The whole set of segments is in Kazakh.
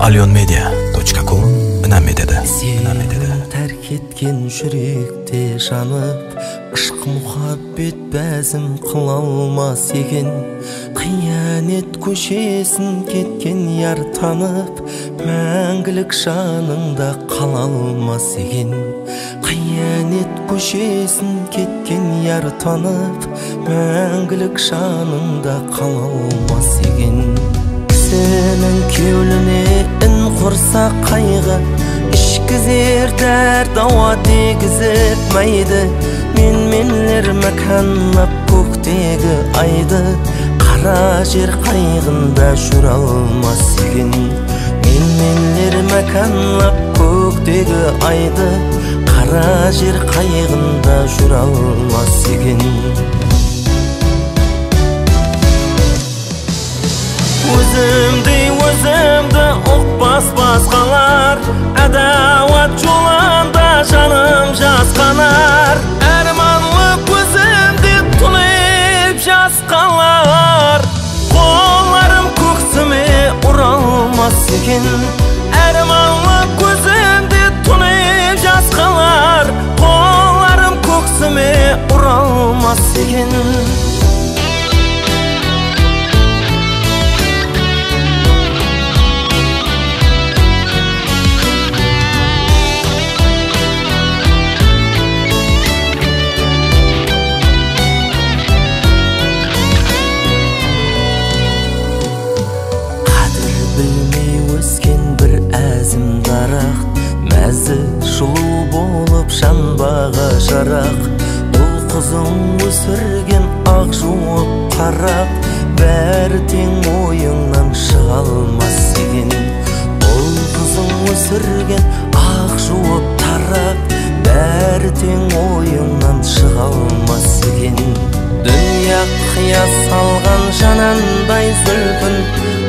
alionmedia.com Namedede. Terk etken жүректе жанып, ышқы мұхаббет бәзім қыла алмас еген. Қиянет көшесін кеткен яр танып, мәңгілік жаныңда қала алмас еген. Қиянет көшесін кеткен яр танып, мәңгілік жаныңда қала алмас еген. Сенің кеуліне ін құрса қайғы, ішкізер дәрт ауа дегізіп майды. Менлер мәканлап көктегі айды, қара жер қайғында жүр алмас еген. Менлер мәканлап көктегі айды, қара жер қайғында жүр алмас еген. Өзімді ұқпас басқалар, әдауат жолында жаным жасқанар. Әрманлы көзімді тұнып жасқалар, қоларым көксіме ұралмас екен. Әрманлы көзімді тұнып жасқалар, қоларым көксіме ұралмас екен. Мәзі жылу болып жанбаға жарақ, бұл қызың өсірген ақ жуып қарап, бәрі тең ойыңнан шыға алмас еген. Бұл қызың өсірген ақ жуып тарап, бәрі тең ойыңнан шыға алмас еген. Дүния қия салған жанандай зүлпін,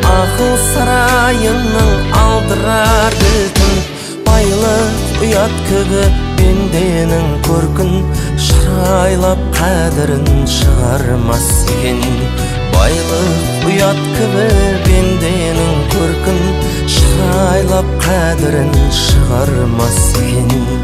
ақыл сарайының алдырар кілтін. Байлық ұят күбі пенденің көркін, шырайлап қадірін шығармас еген. Байлық ұят күбі пенденің көркін, шырайлап қадірін шығармас еген.